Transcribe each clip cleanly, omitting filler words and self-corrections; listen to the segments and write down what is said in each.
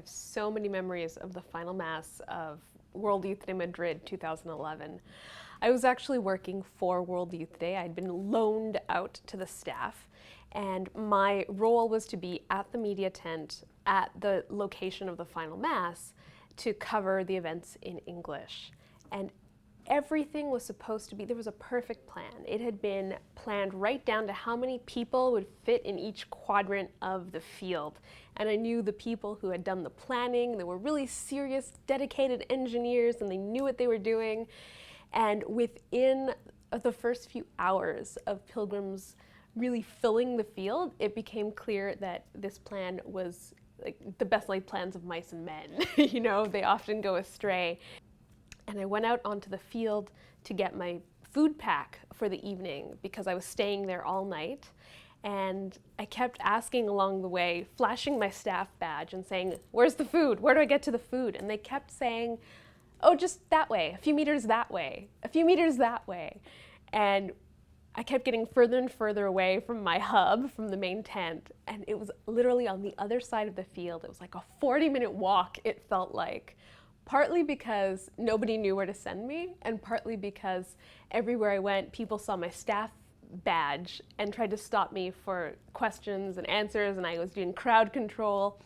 have so many memories of the final mass of World Youth Day Madrid 2011. I was actually working for World Youth Day. I'd been loaned out to the staff, and my role was to be at the media tent at the location of the final mass to cover the events in English. And everything was supposed to be, there was a perfect plan. It had been planned right down to how many people would fit in each quadrant of the field. And I knew the people who had done the planning. They were really serious, dedicated engineers, and they knew what they were doing. And within the first few hours of pilgrims really filling the field, it became clear that this plan was like the best laid plans of mice and men. You know, they often go astray. And I went out onto the field to get my food pack for the evening because I was staying there all night. And I kept asking along the way, flashing my staff badge and saying, "Where's the food? Where do I get to the food?" And they kept saying, "Oh, just that way, a few meters that way, a few meters that way." And I kept getting further and further away from my hub, from the main tent. And it was literally on the other side of the field. It was like a 40-minute walk, it felt like. Partly because nobody knew where to send me, and partly because everywhere I went, people saw my staff badge and tried to stop me for questions and answers, and I was doing crowd control.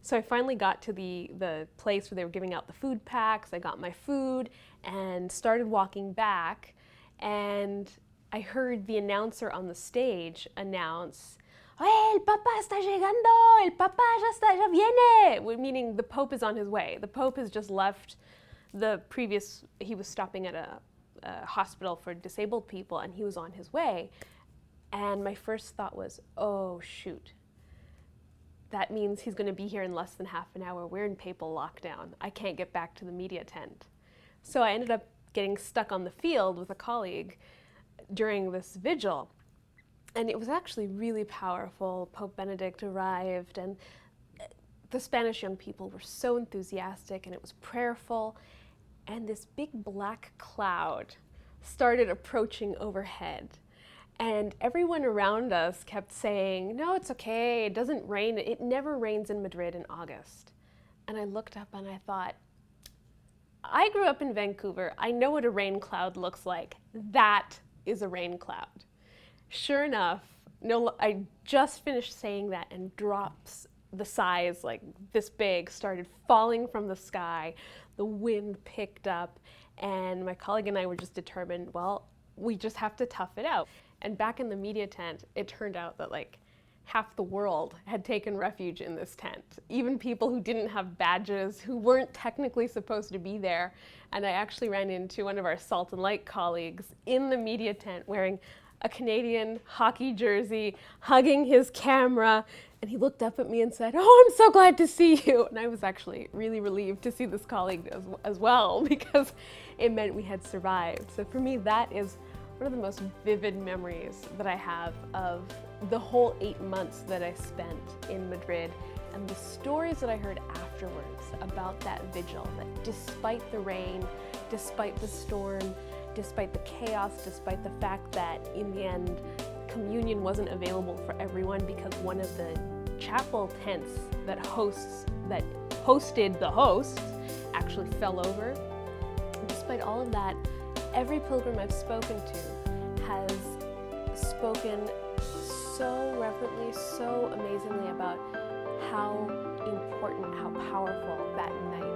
So I finally got to the place where they were giving out the food packs. I got my food and started walking back, and I heard the announcer on the stage announce, "El Papa está llegando! El Papa ya viene!" Meaning the Pope is on his way. The Pope has just left he was stopping at a hospital for disabled people, and he was on his way. And my first thought was, oh shoot. That means he's going to be here in less than half an hour. We're in papal lockdown. I can't get back to the media tent. So I ended up getting stuck on the field with a colleague during this vigil. And it was actually really powerful. Pope Benedict arrived, and the Spanish young people were so enthusiastic, and it was prayerful. And this big black cloud started approaching overhead. And everyone around us kept saying, "No, it's okay, it doesn't rain. It never rains in Madrid in August." And I looked up and I thought, I grew up in Vancouver. I know what a rain cloud looks like. That is a rain cloud. Sure enough, I just finished saying that, and drops the size like this big started falling from the sky. The wind picked up, and my colleague and I were just determined, well, we just have to tough it out. And back in the media tent, it turned out that like half the world had taken refuge in this tent. Even people who didn't have badges, who weren't technically supposed to be there. And I actually ran into one of our Salt and Light colleagues in the media tent wearing a Canadian hockey jersey, hugging his camera, and he looked up at me and said, "Oh, I'm so glad to see you." And I was actually really relieved to see this colleague as well, because it meant we had survived. So for me, that is one of the most vivid memories that I have of the whole 8 months that I spent in Madrid, and the stories that I heard afterwards about that vigil, that despite the rain, despite the storm, despite the chaos, despite the fact that in the end communion wasn't available for everyone because one of the chapel tents that hosted the hosts actually fell over. Despite all of that, every pilgrim I've spoken to has spoken so reverently, so amazingly about how important, how powerful that night